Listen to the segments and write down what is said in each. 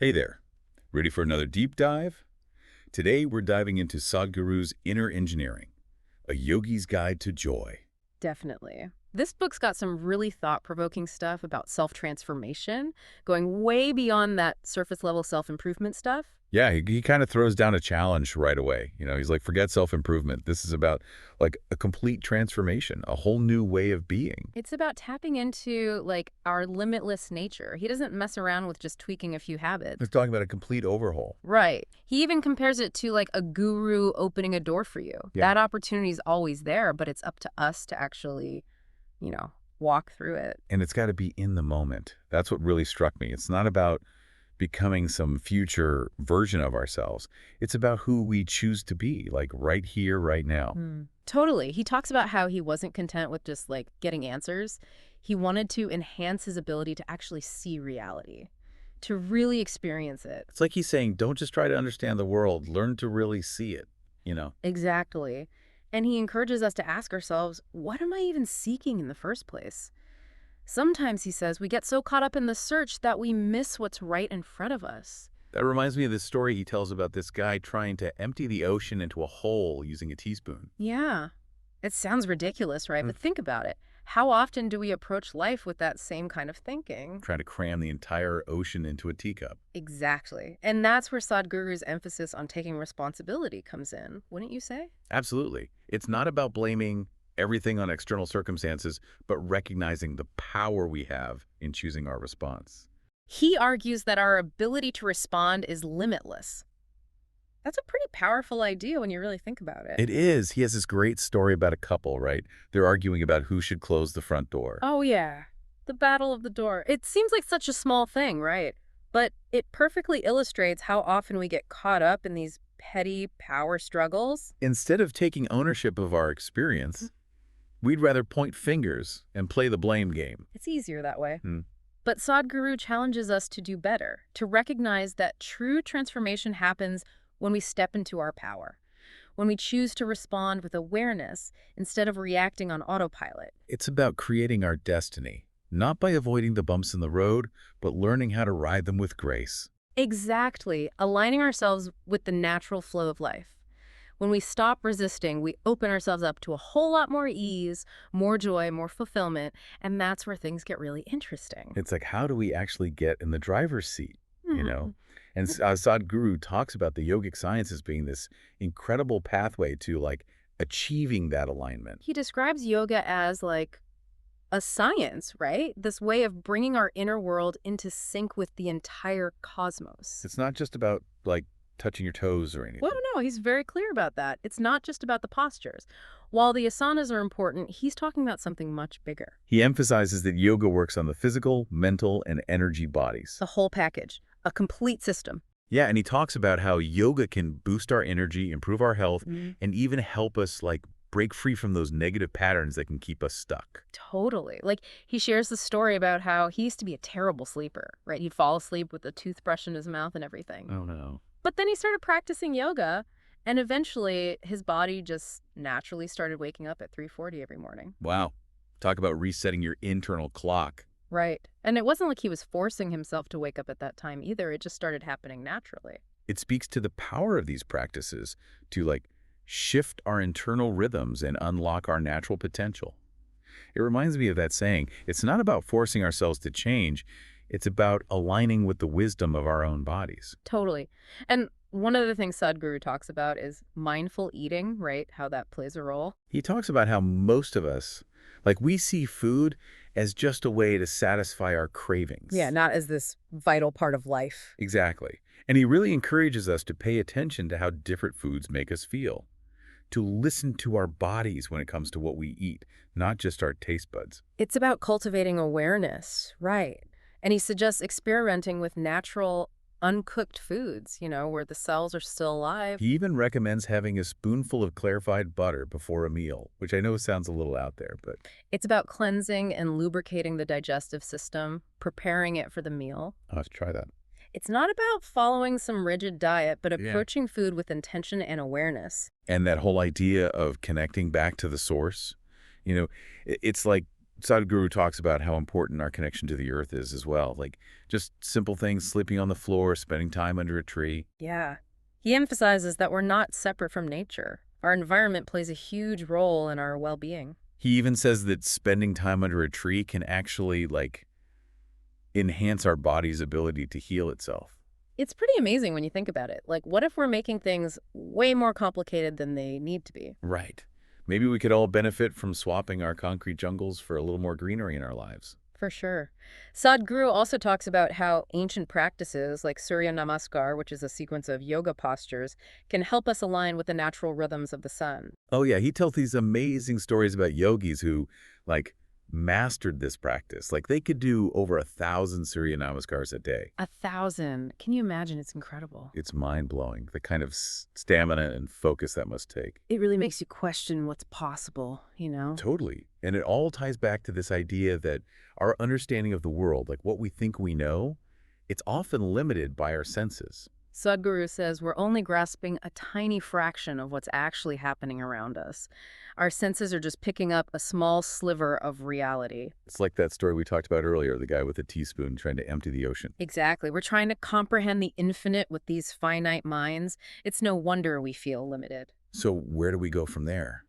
Hey there, ready for another deep dive? Today we're diving into Sadhguru's Inner Engineering, a yogi's guide to joy. Definitely. This book's got some really thought-provoking stuff about self-transformation, going way beyond that surface-level self-improvement stuff. Yeah, he kind of throws down a challenge right away. He's like, forget self-improvement. This is about like a complete transformation, a whole new way of being. It's about tapping into, like, our limitless nature. He doesn't mess around with just tweaking a few He's habits. talking about a complete overhaul. Right. He even compares it to, like, a guru opening a door for you. Yeah. That opportunity is always there, but it's up to us to actually, walk through it. And it's got to be in the moment. That's what really struck me. It's not about becoming some future version of ourselves. It's about who we choose to be, like right here, right now. Totally. He talks about how he wasn't content with just like getting answers. He wanted to enhance his ability to actually see reality, to really experience it. It's like he's saying, don't just try to understand the world, learn to really see it. Exactly. And he encourages us to ask ourselves, what am I even seeking in the first place? Sometimes, he says, we get so caught up in the search that we miss what's right in front of us. That reminds me of this story he tells about this guy trying to empty the ocean into a hole using a teaspoon. Yeah. It sounds ridiculous, right? But think about it. How often do we approach life with that same kind of thinking? Trying to cram the entire ocean into a teacup. Exactly. And that's where Sadhguru's emphasis on taking responsibility comes in, wouldn't you say? Absolutely. It's not about blaming everything on external circumstances, but recognizing the power we have in choosing our response. He argues that our ability to respond is limitless. That's a pretty powerful idea when you really think about it. It is. He has this great story about a couple, right? They're arguing about who should close the front door. Oh, yeah. The battle of the door. It seems like such a small thing, right? But it perfectly illustrates how often we get caught up in these petty power struggles. Instead of taking ownership of our experience, we'd rather point fingers and play the blame game. It's easier that way. Hmm. But Sadhguru challenges us to do better, to recognize that true transformation happens when we step into our power, when we choose to respond with awareness instead of reacting on autopilot. It's about creating our destiny, not by avoiding the bumps in the road, but learning how to ride them with grace. Exactly, aligning ourselves with the natural flow of life. When we stop resisting, we open ourselves up to a whole lot more ease, more joy, more fulfillment, and that's where things get really interesting. It's like, how do we actually get in the driver's seat, you Mhm. know? And Sadhguru talks about the yogic science as being this incredible pathway to like achieving that alignment. He describes yoga as like a science, right? This way of bringing our inner world into sync with the entire cosmos. It's not just about like touching your toes or Well, anything. no, he's very clear about that. It's not just about the postures. While the asanas are important, he's talking about something much bigger. He emphasizes that yoga works on the physical, mental, and energy bodies. The whole package, a complete system. Yeah, and he talks about how yoga can boost our energy, improve our health, Mhm. and even help us like break free from those negative patterns that can keep us stuck. Totally. Like, he shares the story about how he used to be a terrible sleeper, right? He'd fall asleep with a toothbrush in his mouth and everything. Oh no. But then he started practicing yoga, and eventually his body just naturally started waking up at 3:40 every morning. Wow. Talk about resetting your internal clock. Right. And it wasn't like he was forcing himself to wake up at that time either. It just started happening naturally. It speaks to the power of these practices to like shift our internal rhythms and unlock our natural potential. It reminds me of that saying, it's not about forcing ourselves to change, it's about aligning with the wisdom of our own bodies. Totally. And one of the things Sadhguru talks about is mindful eating, right? How that plays a role. He talks about how most of us, like we see food as just a way to satisfy our cravings. Yeah, not as this vital part of life. Exactly. And he really encourages us to pay attention to how different foods make us feel, to listen to our bodies when it comes to what we eat, not just our taste buds. It's about cultivating awareness, right? And he suggests experimenting with natural, uncooked foods, where the cells are still alive. He even recommends having a spoonful of clarified butter before a meal, which I know sounds a little out there, but It's about cleansing and lubricating the digestive system, preparing it for the meal. I'll have to try that. It's not about following some rigid diet, but Yeah. approaching food with intention and awareness. And that whole idea of connecting back to the source, it's like Sadhguru talks about how important our connection to the earth is as well. Like just simple things, sleeping on the floor, spending time under a tree. Yeah. He emphasizes that we're not separate from nature. Our environment plays a huge role in our well-being. He even says that spending time under a tree can actually, like, enhance our body's ability to heal itself. It's pretty amazing when you think about it. Like, what if we're making things way more complicated than they need to be? Right. Maybe we could all benefit from swapping our concrete jungles for a little more greenery in our lives. For sure. Sadhguru also talks about how ancient practices like Surya Namaskar, which is a sequence of yoga postures, can help us align with the natural rhythms of the sun. Oh, yeah, he tells these amazing stories about yogis who, like, mastered this practice. Like, they could do over 1,000 Surya Namaskars a day. 1,000. Can you imagine? It's incredible. It's mind-blowing, the kind of stamina and focus that must take. It really makes you question what's possible, you know? Totally. And it all ties back to this idea that our understanding of the world, like what we think we know, it's often limited by our senses. Sadhguru says we're only grasping a tiny fraction of what's actually happening around us. Our senses are just picking up a small sliver of reality. It's like that story we talked about earlier, the guy with the teaspoon trying to empty the ocean. Exactly. We're trying to comprehend the infinite with these finite minds. It's no wonder we feel limited. So where do we go from there?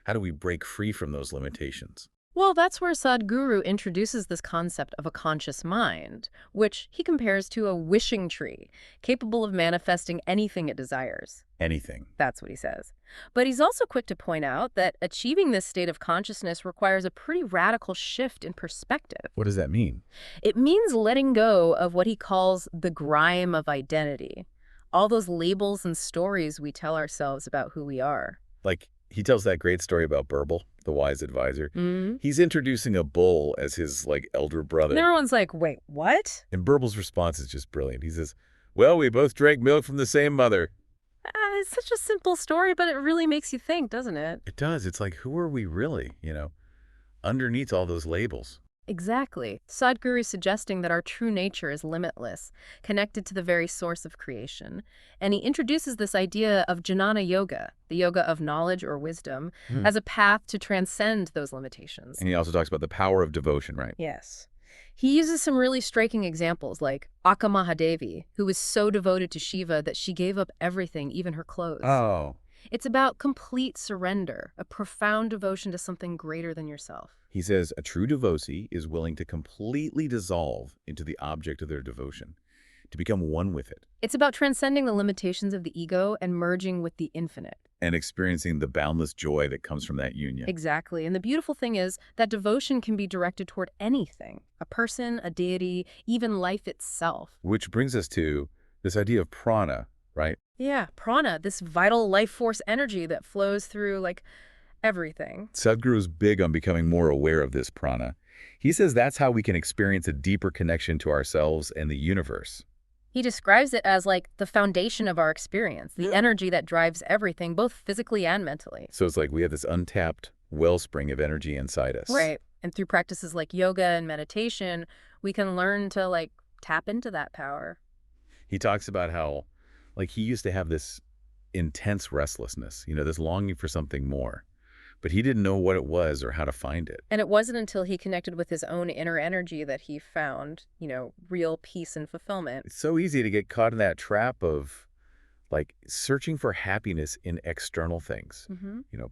How do we break free from those limitations? Well, that's where Sadhguru introduces this concept of a conscious mind, which he compares to a wishing tree, capable of manifesting anything it desires. Anything. That's what he says. But he's also quick to point out that achieving this state of consciousness requires a pretty radical shift in perspective. What does that mean? It means letting go of what he calls the grime of identity, all those labels and stories we tell ourselves about who we are. Like, he tells that great story about Burble, the wise advisor. Mm-hmm. He's introducing a bull as his, like, elder brother. And everyone's like, wait, what? And Burble's response is just brilliant. He says, well, we both drank milk from the same mother. It's such a simple story, but it really makes you think, doesn't it? It does. It's like, who are we really, underneath all those labels? Exactly. Sadhguru is suggesting that our true nature is limitless, connected to the very source of creation. And he introduces this idea of jnana yoga, the yoga of knowledge or wisdom, as a path to transcend those limitations. And he also talks about the power of devotion, right? Yes. He uses some really striking examples, like Akka Mahadevi, who was so devoted to Shiva that she gave up everything, even her clothes. Oh. It's about complete surrender, a profound devotion to something greater than yourself. He says a true devotee is willing to completely dissolve into the object of their devotion, to become one with it. It's about transcending the limitations of the ego and merging with the infinite. And experiencing the boundless joy that comes from that union. Exactly. And the beautiful thing is that devotion can be directed toward anything, a person, a deity, even life itself. Which brings us to this idea of prana, right? Yeah, prana, this vital life force energy that flows through, like, everything. Sadhguru's big on becoming more aware of this prana. He says that's how we can experience a deeper connection to ourselves and the universe. He describes it as like the foundation of our experience, the energy that drives everything, both physically and mentally. So it's like we have this untapped wellspring of energy inside us. Right. And through practices like yoga and meditation, we can learn to, like, tap into that power. He talks about how, like, he used to have this intense restlessness, this longing for something more. But he didn't know what it was or how to find it. And it wasn't until he connected with his own inner energy that he found, real peace and fulfillment. It's so easy to get caught in that trap of, like, searching for happiness in external things.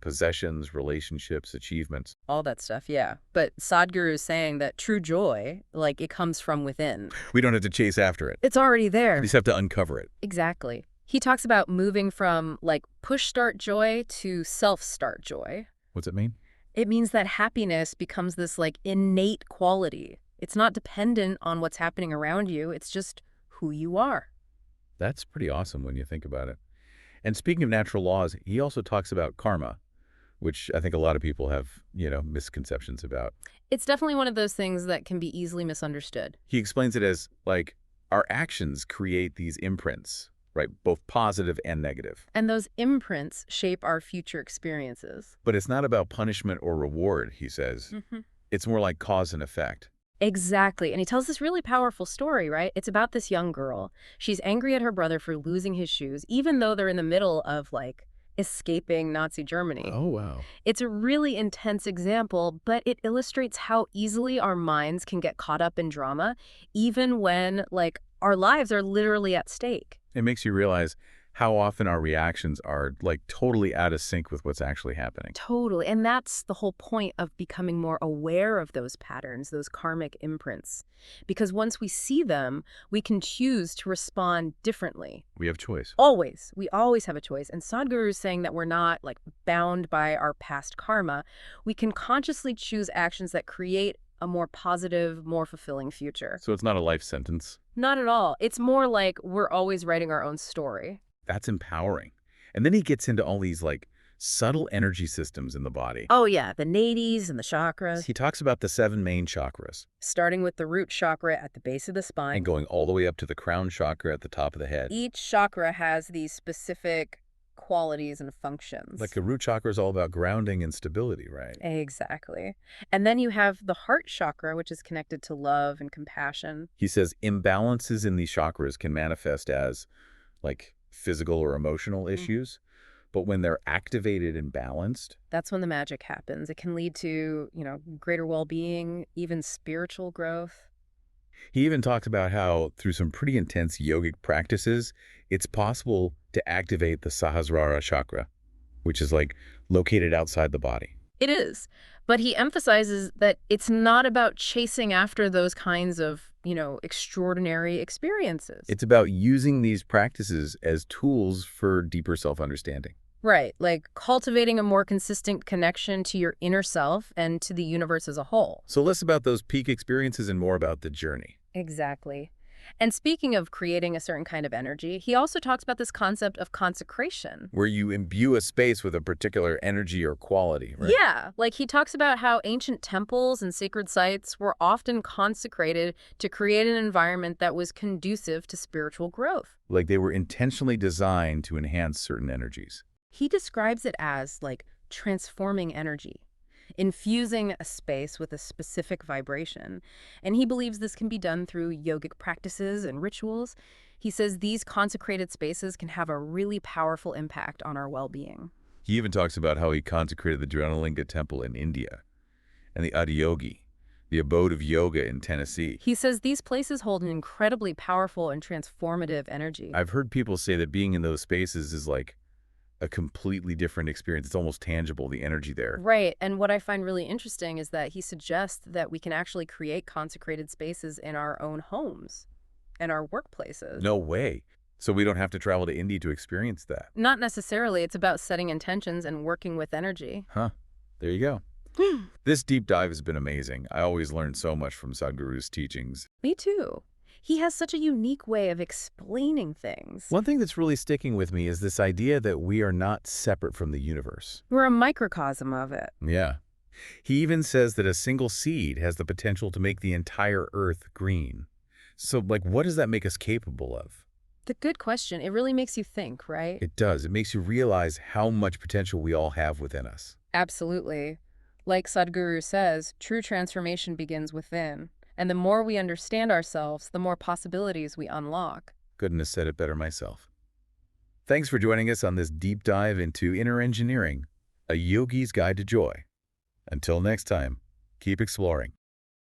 Possessions, relationships, achievements. All that stuff, yeah. But Sadhguru is saying that true joy, like, it comes from within. We don't have to chase after it. It's already there. We just have to uncover it. Exactly. He talks about moving from, like, push-start joy to self-start joy. What's it mean? It means that happiness becomes this, like, innate quality. It's not dependent on what's happening around you. It's just who you are. That's pretty awesome when you think about it. And speaking of natural laws, he also talks about karma, which I think a lot of people have, misconceptions about. It's definitely one of those things that can be easily misunderstood. He explains it as, like, our actions create these imprints, right? Both positive and negative. And those imprints shape our future experiences. But it's not about punishment or reward, he says. It's more like cause and effect. Exactly. And he tells this really powerful story, right? It's about this young girl. She's angry at her brother for losing his shoes, even though they're in the middle of, like, escaping Nazi Germany. Oh, wow. It's a really intense example, but it illustrates how easily our minds can get caught up in drama, even when, like, our lives are literally at stake. It makes you realize how often our reactions are, like, totally out of sync with what's actually happening. Totally. And that's the whole point of becoming more aware of those patterns, those karmic imprints. Because once we see them, we can choose to respond differently. We have choice. Always. We always have a choice. And Sadhguru is saying that we're not, like, bound by our past karma. We can consciously choose actions that create a more positive, more fulfilling future. So it's not a life sentence. Not at all. It's more like we're always writing our own story. That's empowering. And then he gets into all these, like, subtle energy systems in the body. Oh, yeah, the nadis and the chakras. He talks about the 7 main chakras Starting with the root chakra at the base of the spine. and going all the way up to the crown chakra at the top of the head. Each chakra has these specific qualities and functions. Like the root chakra is all about grounding and stability, right? Exactly. And then you have the heart chakra, which is connected to love and compassion. He says imbalances in these chakras can manifest as, like, physical or emotional issues. But when they're activated and balanced, That's when the magic happens. It can lead to, greater well-being, even spiritual growth. he even talks about how through some pretty intense yogic practices, it's possible to activate the Sahasrara chakra, which is, like, located outside the body. It is. But he emphasizes that it's not about chasing after those kinds of, extraordinary experiences. It's about using these practices as tools for deeper self-understanding. Right, like cultivating a more consistent connection to your inner self and to the universe as a whole. So less about those peak experiences and more about the journey. Exactly. And speaking of creating a certain kind of energy, he also talks about this concept of consecration. Where you imbue a space with a particular energy or quality, right? Yeah, like he talks about how ancient temples and sacred sites were often consecrated to create an environment that was conducive to spiritual growth. Like they were intentionally designed to enhance certain energies. He describes it as, like, transforming energy, infusing a space with a specific vibration. And he believes this can be done through yogic practices and rituals. He says these consecrated spaces can have a really powerful impact on our well-being. He even talks about how he consecrated the Dhranalinga temple in India and the Adiyogi, the abode of yoga in Tennessee. He says these places hold an incredibly powerful and transformative energy. I've heard people say that being in those spaces is like a completely different experience. It's almost tangible, the energy there. Right, and what I find really interesting is that he suggests that we can actually create consecrated spaces in our own homes and our workplaces. No way. So we don't have to travel to India to experience that. Not necessarily. It's about setting intentions and working with energy. Huh. There you go. This deep dive has been amazing. I always learn so much from Sadhguru's teachings. Me too. He has such a unique way of explaining things. One thing that's really sticking with me is this idea that we are not separate from the universe. We're a microcosm of it. Yeah. He even says that a single seed has the potential to make the entire earth green. So, like, what does that make us capable of? The good question. It really makes you think, right? It does. It makes you realize how much potential we all have within us. Absolutely. Like Sadhguru says, true transformation begins within. And the more we understand ourselves, the more possibilities we unlock. Couldn't have said it better myself. Thanks for joining us on this deep dive into inner engineering, a yogi's guide to joy. Until next time, keep exploring.